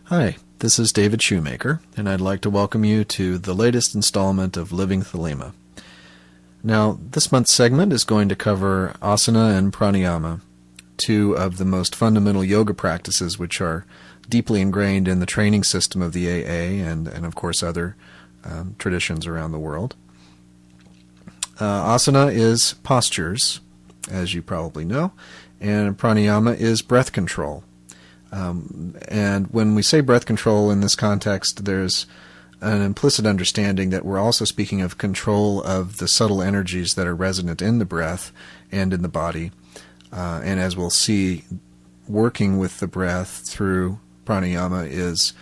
Hi, this is David Shoemaker, and I'd like to welcome you to the latest installment of Living Thelema. Now, this month's segment is going to cover Asana and Pranayama, two of the most fundamental yoga practices which are deeply ingrained in the training system of the AA and of course, other traditions around the world. Asana is postures, as you probably know, and Pranayama is breath control. And when we say breath control in this context, there's an implicit understanding that we're also speaking of control of the subtle energies that are resonant in the breath and in the body. And as we'll see, working with the breath through pranayama is,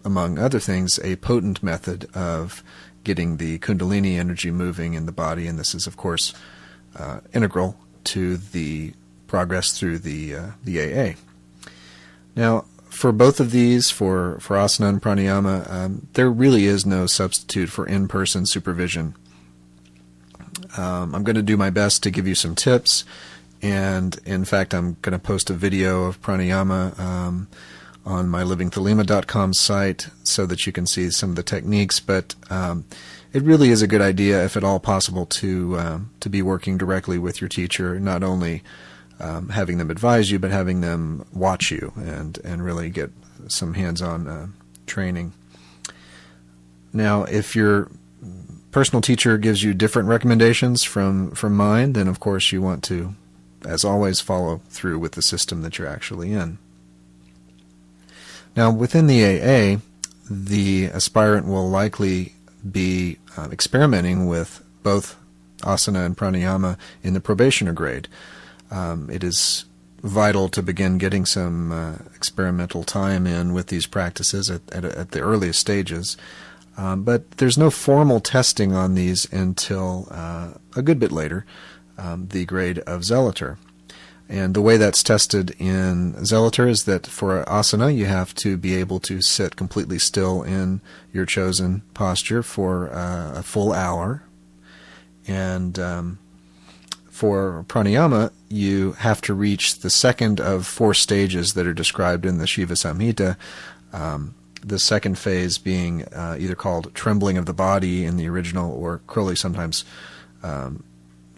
among other things, a potent method of getting the kundalini energy moving in the body. And this is, of course, integral to the progress through the AA. Now, for both of these, for asana and pranayama, there really is no substitute for in-person supervision. I'm going to do my best to give you some tips, and in fact, I'm going to post a video of pranayama on my livingthelema.com site so that you can see some of the techniques, but it really is a good idea, if at all possible, to be working directly with your teacher, not only having them advise you, but having them watch you and really get some hands-on training. Now, if your personal teacher gives you different recommendations from mine, then of course you want to, as always, follow through with the system that you're actually in. Now, within the AA, the aspirant will likely be experimenting with both asana and pranayama in the probationer grade. It is vital to begin getting some experimental time in with these practices at the earliest stages, but there's no formal testing on these until a good bit later, the grade of Zealotr. And the way that's tested in Zealotr is that for asana, you have to be able to sit completely still in your chosen posture for a full hour, and for pranayama, you have to reach the second of 4 stages that are described in the Shiva Samhita, the second phase being either called trembling of the body in the original, or Crowley sometimes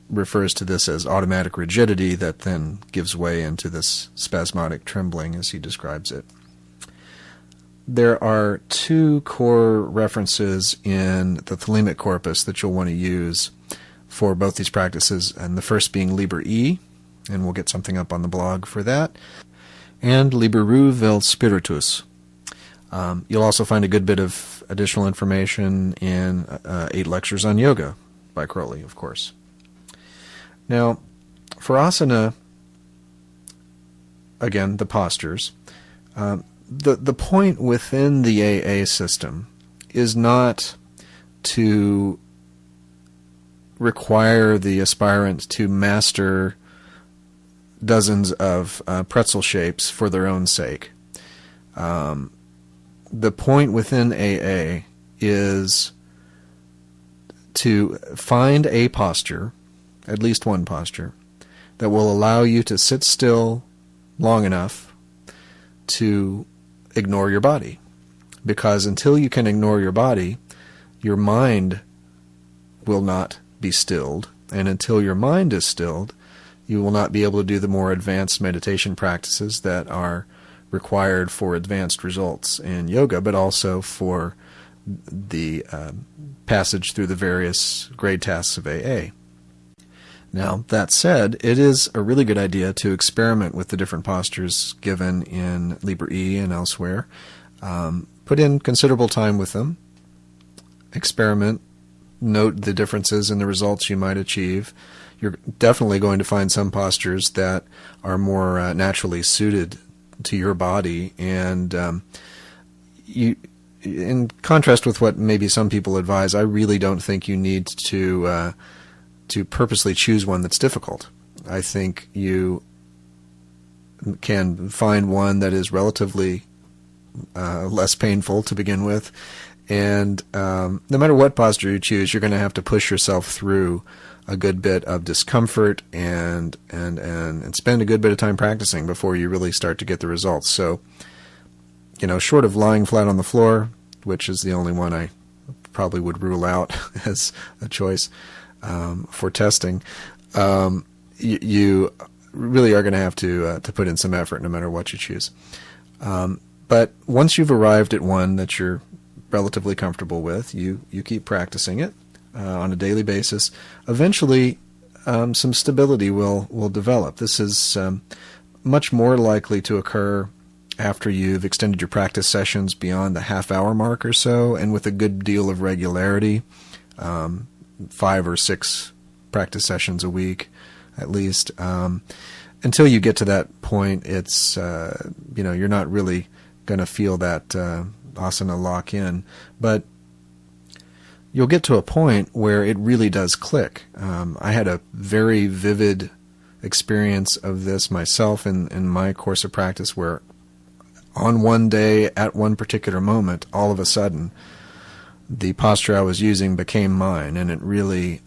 refers to this as automatic rigidity that then gives way into this spasmodic trembling as he describes it. There are 2 core references in the Thelemic corpus that you'll want to use for both these practices, and the first being Liber E, and we'll get something up on the blog for that, and Liberu vel Spiritus. You'll also find a good bit of additional information in 8 lectures on yoga by Crowley, of course. Now, for asana, again, the postures, the point within the AA system is not to require the aspirant to master dozens of pretzel shapes for their own sake. The point within AA is to find a posture, at least one posture, that will allow you to sit still long enough to ignore your body. Because until you can ignore your body, your mind will not be stilled, and until your mind is stilled, you will not be able to do the more advanced meditation practices that are required for advanced results in yoga, but also for the passage through the various grade tasks of AA. Now, that said, it is a really good idea to experiment with the different postures given in Liber E and elsewhere. Put in considerable time with them, experiment, note the differences in the results you might achieve. You're definitely going to find some postures that are more naturally suited to your body, and you, in contrast with what maybe some people advise, I really don't think you need to purposely choose one that's difficult. I think you can find one that is relatively less painful to begin with, and no matter what posture you choose, you're going to have to push yourself through a good bit of discomfort and spend a good bit of time practicing before you really start to get the results. So short of lying flat on the floor, which is the only one I probably would rule out as a choice for testing, you really are going to have to put in some effort no matter what you choose. But once you've arrived at one that you're relatively comfortable with, you keep practicing it on a daily basis. Eventually, some stability will develop. This is much more likely to occur after you've extended your practice sessions beyond the half-hour mark or so, and with a good deal of regularity, 5 or 6 practice sessions a week at least. Until you get to that point, it's you're not really going to feel that asana lock in, but you'll get to a point where it really does click. I had a very vivid experience of this myself in my course of practice, where on one day, at one particular moment, all of a sudden, the posture I was using became mine, and it really,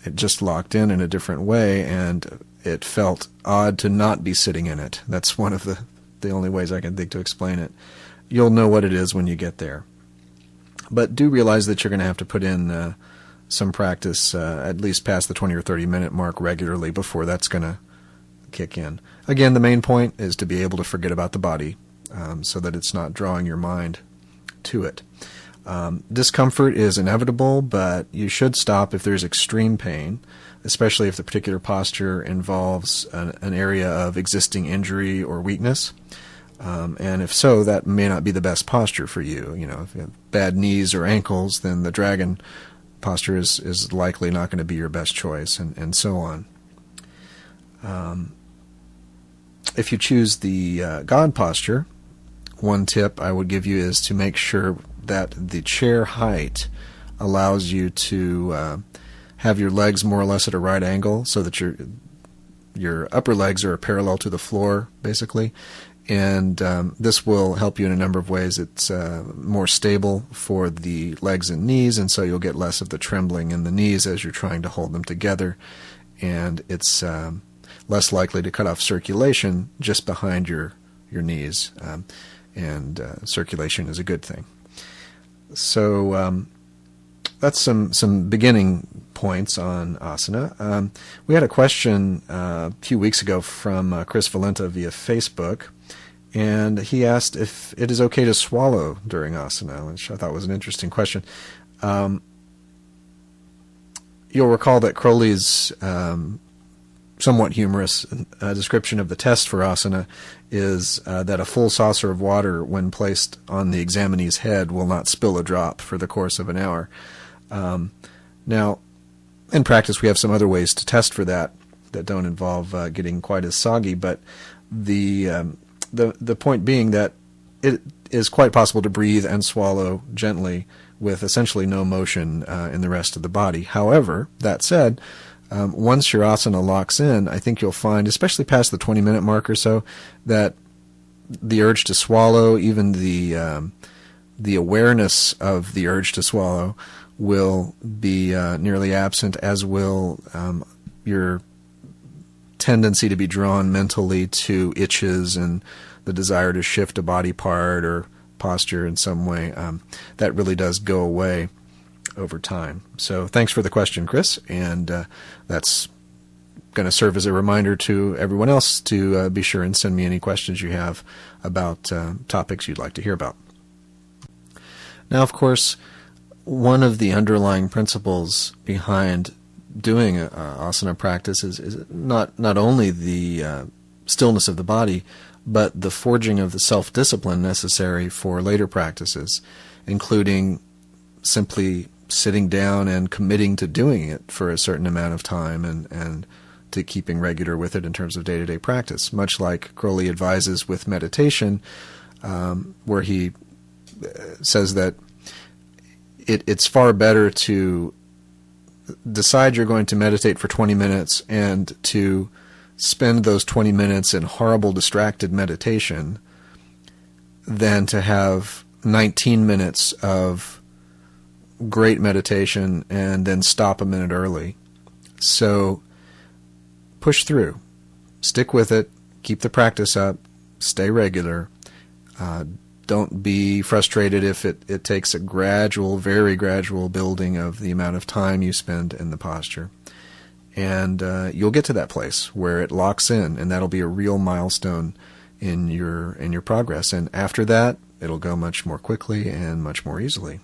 it just locked in a different way, and it felt odd to not be sitting in it. That's one of the only ways I can think to explain it. You'll know what it is when you get there. But do realize that you're going to have to put in some practice, at least past the 20 or 30 minute mark regularly before that's going to kick in. Again, the main point is to be able to forget about the body so that it's not drawing your mind to it. Discomfort is inevitable, but you should stop if there's extreme pain, especially if the particular posture involves an area of existing injury or weakness. And if so, that may not be the best posture for you. If you have bad knees or ankles, then the dragon posture is likely not going to be your best choice, and so on. If you choose the God posture, one tip I would give you is to make sure that the chair height allows you to have your legs more or less at a right angle, so that your upper legs are parallel to the floor, basically. And this will help you in a number of ways. It's more stable for the legs and knees, and so you'll get less of the trembling in the knees as you're trying to hold them together. And it's less likely to cut off circulation just behind your knees. And circulation is a good thing. So that's some beginning points on asana. We had a question a few weeks ago from Chris Valenta via Facebook, and he asked if it is okay to swallow during asana, which I thought was an interesting question. You'll recall that Crowley's somewhat humorous description of the test for asana is that a full saucer of water, when placed on the examinee's head, will not spill a drop for the course of an hour. Now, in practice, we have some other ways to test for that don't involve getting quite as soggy, but the point being that it is quite possible to breathe and swallow gently with essentially no motion in the rest of the body. However, that said, once your asana locks in, I think you'll find, especially past the 20-minute mark or so, that the urge to swallow, even the awareness of the urge to swallow, will be nearly absent, as will your tendency to be drawn mentally to itches and the desire to shift a body part or posture in some way. That really does go away over time. So thanks for the question, Chris, and that's going to serve as a reminder to everyone else to be sure and send me any questions you have about topics you'd like to hear about. Now, of course, one of the underlying principles behind doing asana practice is not only the stillness of the body, but the forging of the self-discipline necessary for later practices, including simply sitting down and committing to doing it for a certain amount of time and to keeping regular with it in terms of day-to-day practice, much like Crowley advises with meditation, where he says that it's far better to decide you're going to meditate for 20 minutes and to spend those 20 minutes in horrible distracted meditation than to have 19 minutes of great meditation and then stop a minute early. So push through, stick with it, keep the practice up, stay regular, Don't be frustrated if it takes a gradual, very gradual building of the amount of time you spend in the posture. And you'll get to that place where it locks in, and that'll be a real milestone in your progress. And after that, it'll go much more quickly and much more easily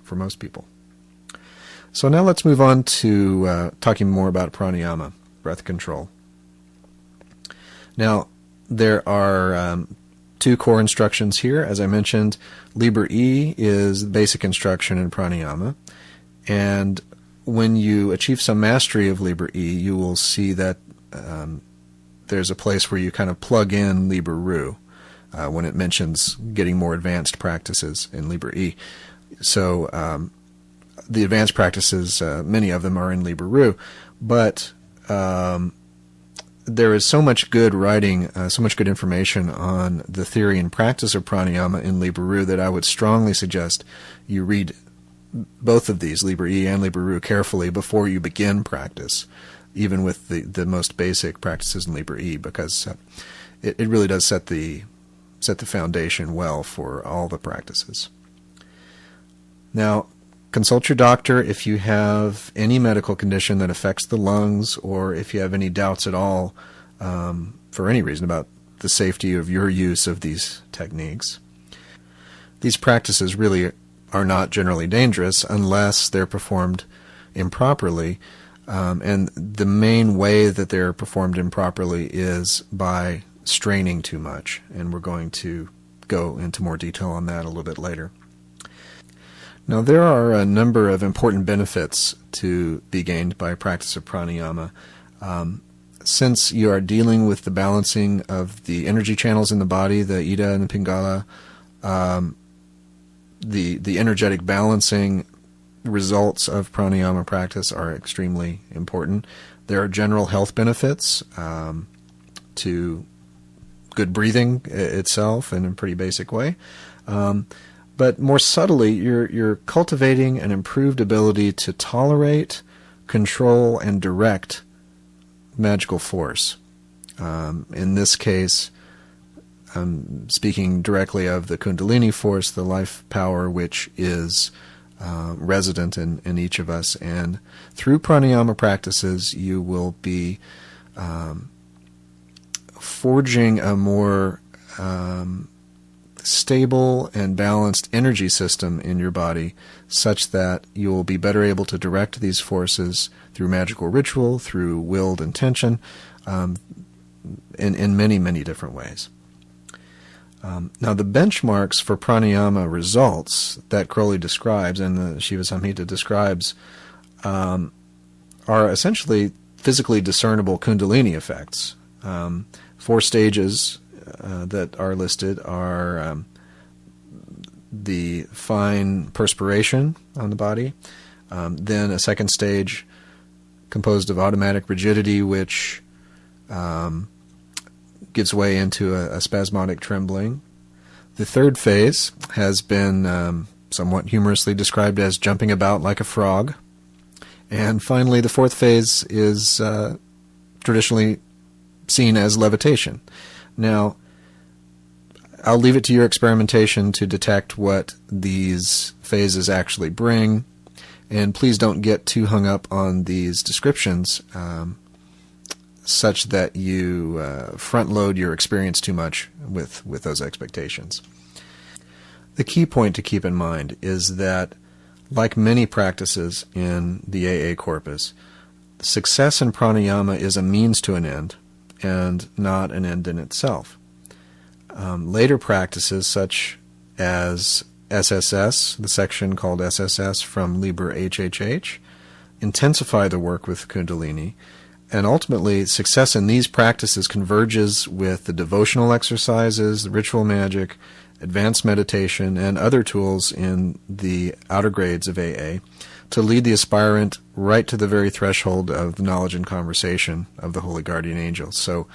for most people. So now let's move on to talking more about pranayama, breath control. Now, there are two core instructions here. As I mentioned, Liber E is the basic instruction in pranayama. And when you achieve some mastery of Liber E, you will see that there's a place where you kind of plug in Liber Ru when it mentions getting more advanced practices in Liber E. So the advanced practices, many of them are in Liber Ru, but there is so much good writing, so much good information on the theory and practice of pranayama in Liber Ru that I would strongly suggest you read both of these, Liber E and Liber Ru, carefully before you begin practice, even with the most basic practices in Liber E, because it really does set the foundation well for all the practices. Now, consult your doctor if you have any medical condition that affects the lungs, or if you have any doubts at all for any reason about the safety of your use of these techniques. These practices really are not generally dangerous unless they're performed improperly, and the main way that they're performed improperly is by straining too much, and we're going to go into more detail on that a little bit later. Now, there are a number of important benefits to be gained by practice of pranayama. Since you are dealing with the balancing of the energy channels in the body, the Ida and the Pingala, the energetic balancing results of pranayama practice are extremely important. There are general health benefits to good breathing itself in a pretty basic way. But more subtly, you're cultivating an improved ability to tolerate, control, and direct magical force. In this case, I'm speaking directly of the Kundalini force, the life power, which is resident in each of us. And through pranayama practices, you will be forging a more stable and balanced energy system in your body, such that you will be better able to direct these forces through magical ritual, through willed intention, in many, many different ways. Now, the benchmarks for pranayama results that Crowley describes and the Shiva Samhita describes are essentially physically discernible Kundalini effects. 4 stages that are listed are the fine perspiration on the body, then a second stage composed of automatic rigidity, which gives way into a spasmodic trembling. The third phase has been somewhat humorously described as jumping about like a frog. And finally, the fourth phase is traditionally seen as levitation. Now, I'll leave it to your experimentation to detect what these phases actually bring, and please don't get too hung up on these descriptions such that you front-load your experience too much with those expectations. The key point to keep in mind is that, like many practices in the AA corpus, success in pranayama is a means to an end and not an end in itself. Later practices such as SSS, the section called SSS from Liber HHH, intensify the work with Kundalini, and ultimately success in these practices converges with the devotional exercises, the ritual magic, advanced meditation, and other tools in the outer grades of AA to lead the aspirant right to the very threshold of the knowledge and conversation of the Holy Guardian Angels. So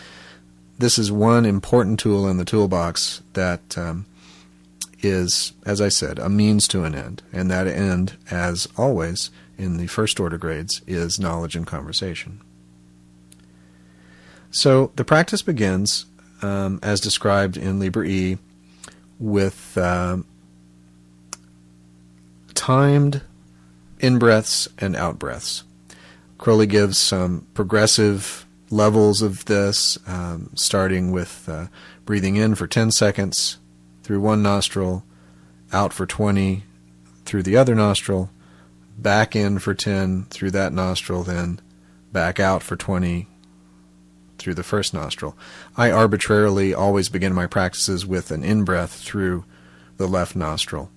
this is one important tool in the toolbox that is, as I said, a means to an end. And that end, as always, in the first order grades, is knowledge and conversation. So the practice begins, as described in Liber E, with timed in-breaths and out-breaths. Crowley gives some progressive levels of this, starting with breathing in for 10 seconds through one nostril, out for 20 through the other nostril, back in for 10 through that nostril, then back out for 20 through the first nostril. I arbitrarily always begin my practices with an in-breath through the left nostril,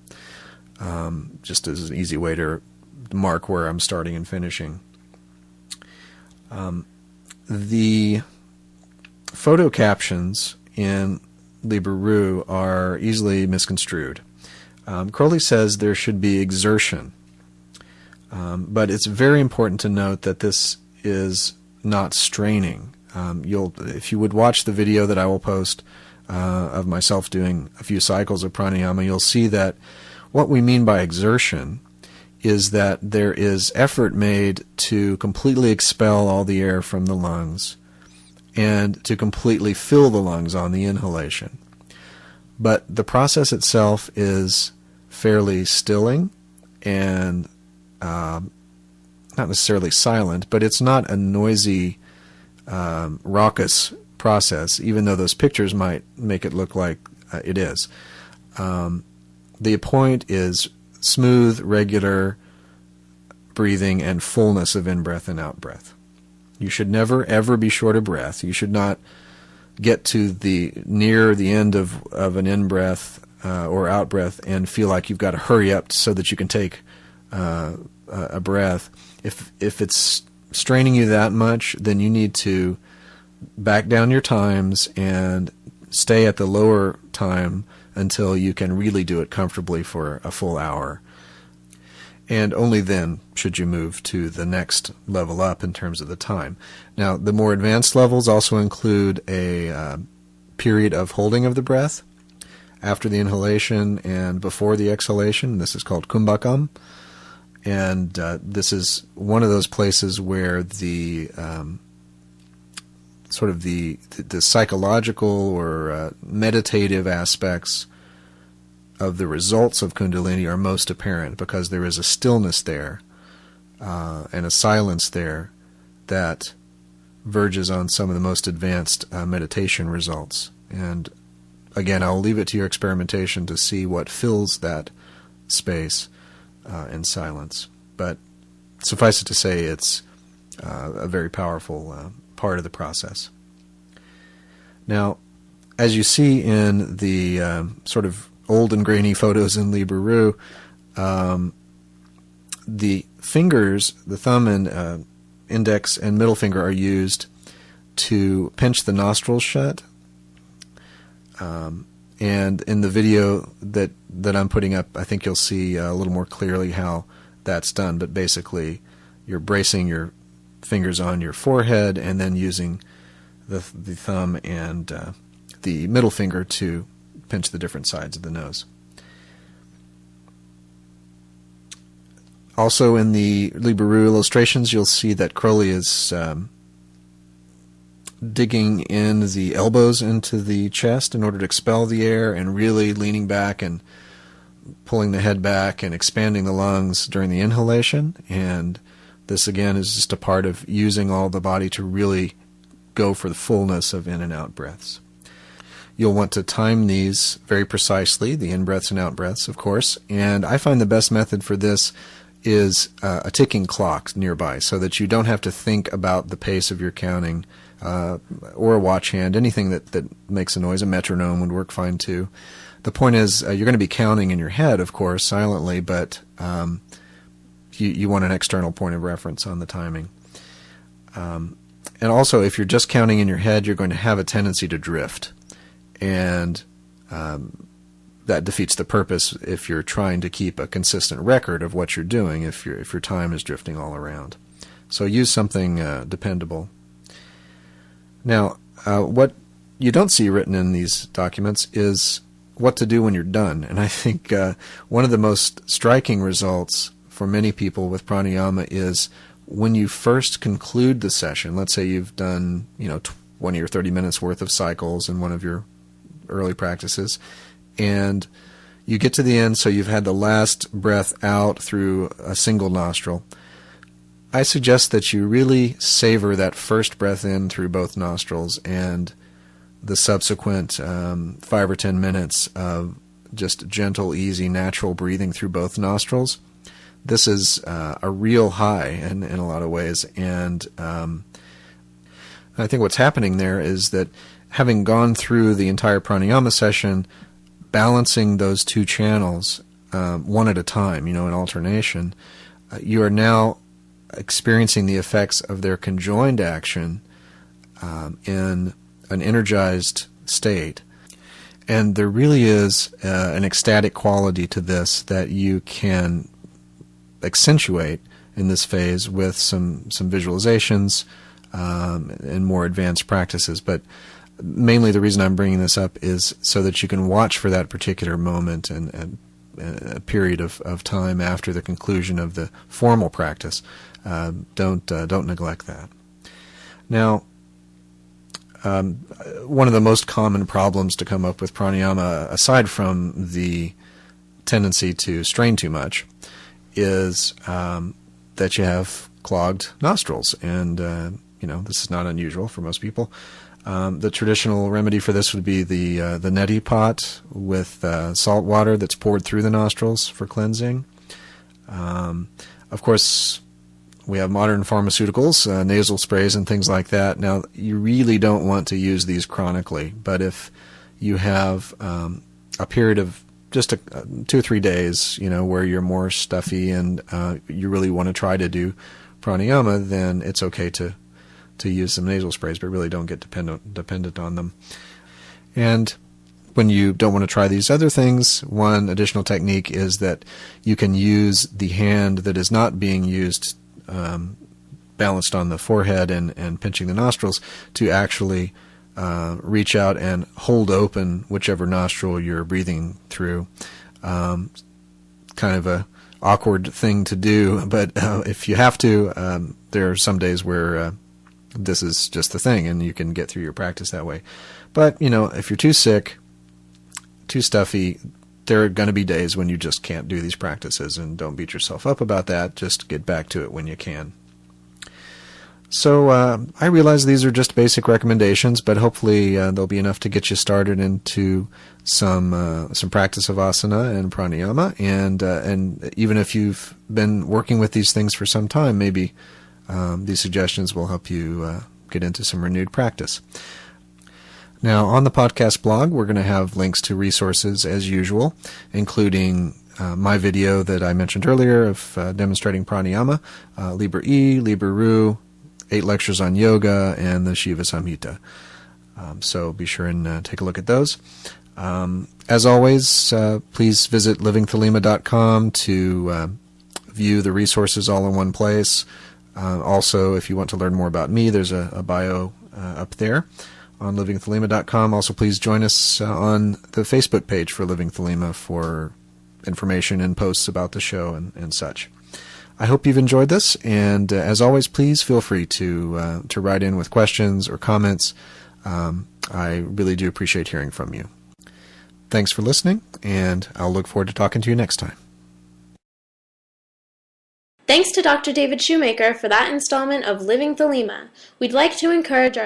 just as an easy way to mark where I'm starting and finishing. The photo captions in Liber are easily misconstrued. Crowley says there should be exertion, but it's very important to note that this is not straining. If you would watch the video that I will post of myself doing a few cycles of pranayama, you'll see that what we mean by exertion is that there is effort made to completely expel all the air from the lungs and to completely fill the lungs on the inhalation. But the process itself is fairly stilling and not necessarily silent, but it's not a noisy, raucous process, even though those pictures might make it look like it is. The point is smooth, regular breathing and fullness of in-breath and out-breath. You should never, ever be short of breath. You should not get to near the end of an in-breath or out-breath and feel like you've got to hurry up so that you can take a breath. If it's straining you that much, then you need to back down your times and stay at the lower time until you can really do it comfortably for a full hour. And only then should you move to the next level up in terms of the time. Now, the more advanced levels also include a period of holding of the breath after the inhalation and before the exhalation. This is called kumbhakam. And this is one of those places where the sort of the psychological or meditative aspects of the results of Kundalini are most apparent, because there is a stillness there and a silence there that verges on some of the most advanced meditation results. And again, I'll leave it to your experimentation to see what fills that space in silence. But suffice it to say, it's a very powerful part of the process. Now, as you see in the sort of old and grainy photos in Liber, the fingers, the thumb and index and middle finger, are used to pinch the nostrils shut. And in the video that I'm putting up, I think you'll see a little more clearly how that's done. But basically, you're bracing your fingers on your forehead and then using the thumb and the middle finger to pinch the different sides of the nose. Also in the Liber illustrations, you'll see that Crowley is digging in the elbows into the chest in order to expel the air, and really leaning back and pulling the head back and expanding the lungs during the inhalation. And this, again, is just a part of using all the body to really go for the fullness of in and out breaths. You'll want to time these very precisely, the in-breaths and out-breaths, of course. And I find the best method for this is a ticking clock nearby, so that you don't have to think about the pace of your counting, or a watch hand, anything that makes a noise. A metronome would work fine too. The point is, you're going to be counting in your head, of course, silently, but you want an external point of reference on the timing. And also, if you're just counting in your head, you're going to have a tendency to drift. And that defeats the purpose if you're trying to keep a consistent record of what you're doing, if your time is drifting all around. So use something dependable. Now, what you don't see written in these documents is what to do when you're done. And I think one of the most striking results for many people with pranayama is when you first conclude the session. Let's say you've done 20 or 30 minutes worth of cycles in one of your early practices, and you get to the end, so you've had the last breath out through a single nostril. I suggest that you really savor that first breath in through both nostrils and the subsequent 5 or 10 minutes of just gentle, easy, natural breathing through both nostrils. This is a real high in a lot of ways, and I think what's happening there is that having gone through the entire pranayama session, balancing those two channels one at a time, in alternation, you are now experiencing the effects of their conjoined action in an energized state. And there really is an ecstatic quality to this that you can accentuate in this phase with some visualizations and more advanced practices. But mainly the reason I'm bringing this up is so that you can watch for that particular moment and a period of time after the conclusion of the formal practice. Don't neglect that. Now, one of the most common problems to come up with pranayama, aside from the tendency to strain too much, is that you have clogged nostrils, and this is not unusual for most people. The traditional remedy for this would be the neti pot with salt water that's poured through the nostrils for cleansing. Of course, we have modern pharmaceuticals, nasal sprays and things like that. Now, you really don't want to use these chronically, but if you have a period of just 2 or 3 days, where you're more stuffy and you really want to try to do pranayama, then it's okay to use some nasal sprays, but really don't get dependent on them. And when you don't want to try these other things, one additional technique is that you can use the hand that is not being used balanced on the forehead and pinching the nostrils to actually reach out and hold open whichever nostril you're breathing through. Kind of a awkward thing to do, but if you have to, there are some days where this is just the thing, and you can get through your practice that way. But, if you're too sick, too stuffy, there are going to be days when you just can't do these practices, and don't beat yourself up about that. Just get back to it when you can. So I realize these are just basic recommendations, but hopefully they'll be enough to get you started into some practice of asana and pranayama, and even if you've been working with these things for some time, maybe these suggestions will help you get into some renewed practice. Now, on the podcast blog, we're going to have links to resources as usual, including my video that I mentioned earlier of demonstrating pranayama, Liber E, Liber Ru, 8 lectures on yoga, and the Shiva Samhita. So be sure and take a look at those. As always, please visit livingthelema.com to view the resources all in one place. Also, if you want to learn more about me, there's a bio up there on livingthelema.com. Also, please join us on the Facebook page for Living Thelema for information and posts about the show and such. I hope you've enjoyed this, and as always, please feel free to write in with questions or comments. I really do appreciate hearing from you. Thanks for listening, and I'll look forward to talking to you next time. Thanks to Dr. David Shoemaker for that installment of Living Thelema. We'd like to encourage our